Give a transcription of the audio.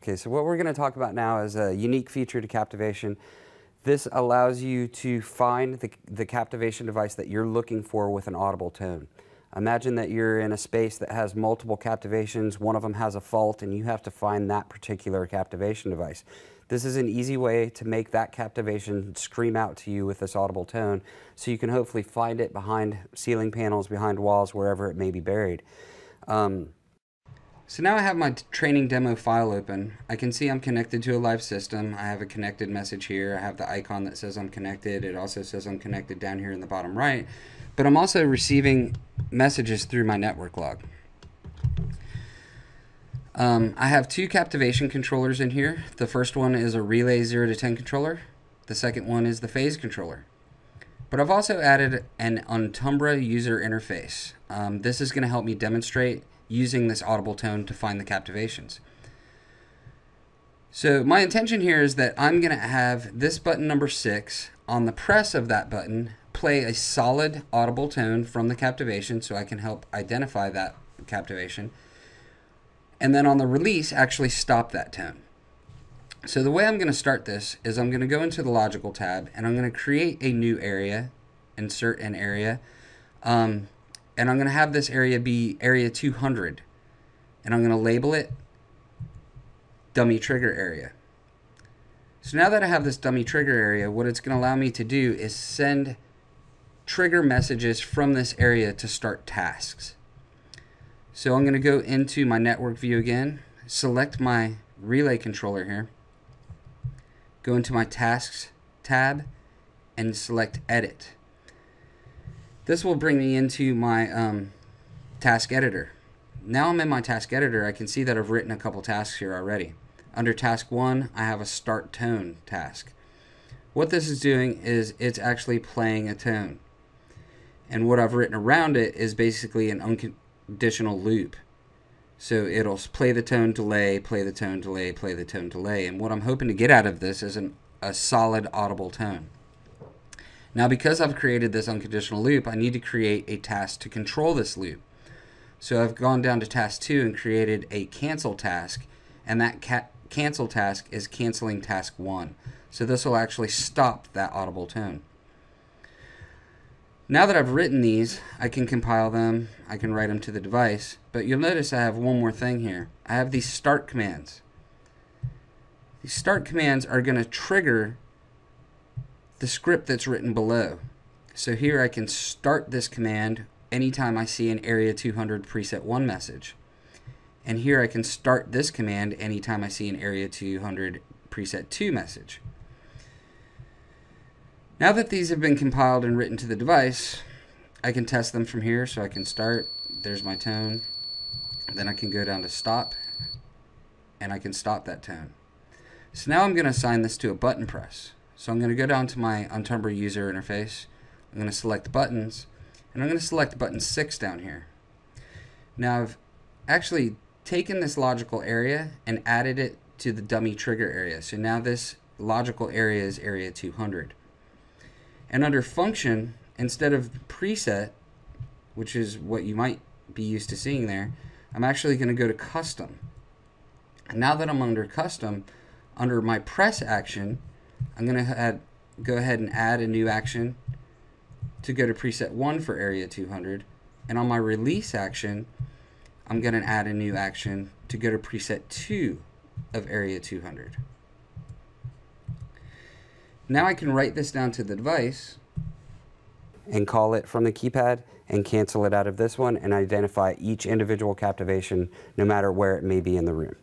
Okay, so what we're going to talk about now is a unique feature to Captivation. This allows you to find the Captivation device that you're looking for with an audible tone. Imagine that you're in a space that has multiple Captivations, one of them has a fault, and you have to find that particular Captivation device. This is an easy way to make that Captivation scream out to you with this audible tone, so you can hopefully find it behind ceiling panels, behind walls, wherever it may be buried. So now I have my training demo file open. I can see I'm connected to a live system. I have a connected message here. I have the icon that says I'm connected. It also says I'm connected down here in the bottom right. But I'm also receiving messages through my network log. I have two Captivation controllers in here. The first one is a relay 0 to 10 controller. The second one is the phase controller. But I've also added an Untumbra user interface. This is going to help me demonstrate using this audible tone to find the Captivations. So my intention here is that I'm going to have this button number 6, on the press of that button, play a solid audible tone from the Captivation so I can help identify that Captivation. And then on the release, actually stop that tone. So the way I'm going to start this is I'm going to go into the logical tab and I'm going to create a new area, insert an area, and I'm going to have this area be area 200. And I'm going to label it dummy trigger area. So now that I have this dummy trigger area, what it's going to allow me to do is send trigger messages from this area to start tasks. So I'm going to go into my network view again, select my relay controller here, go into my tasks tab, and select edit. This will bring me into my task editor. Now I'm in my task editor. I can see that I've written a couple tasks here already. Under task 1, I have a start tone task. What this is doing is it's actually playing a tone. And what I've written around it is basically an unconditional loop. So it'll play the tone, delay, play the tone, delay, play the tone, delay. And what I'm hoping to get out of this is a solid audible tone. Now, because I've created this unconditional loop, I need to create a task to control this loop. So I've gone down to task 2 and created a cancel task, and that cancel task is canceling task 1. So this will actually stop that audible tone. Now that I've written these, I can compile them, I can write them to the device, but you'll notice I have one more thing here. I have these start commands. These start commands are going to trigger the script that's written below. So here I can start this command anytime I see an area 200 preset 1 message. And here I can start this command anytime I see an area 200 preset 2 message. Now that these have been compiled and written to the device, I can test them from here. So I can start, there's my tone, then I can go down to stop, and I can stop that tone. So now I'm going to assign this to a button press. So I'm going to go down to my Untumbra user interface. I'm going to select buttons, and I'm going to select button 6 down here. Now I've actually taken this logical area and added it to the dummy trigger area. So now this logical area is area 200. And under function, instead of preset, which is what you might be used to seeing there, I'm actually going to go to custom. And now that I'm under custom, under my press action, I'm going to go ahead and add a new action to go to preset 1 for area 200. And on my release action, I'm going to add a new action to go to preset 2 of area 200. Now I can write this down to the device and call it from the keypad and cancel it out of this one and identify each individual Captivation no matter where it may be in the room.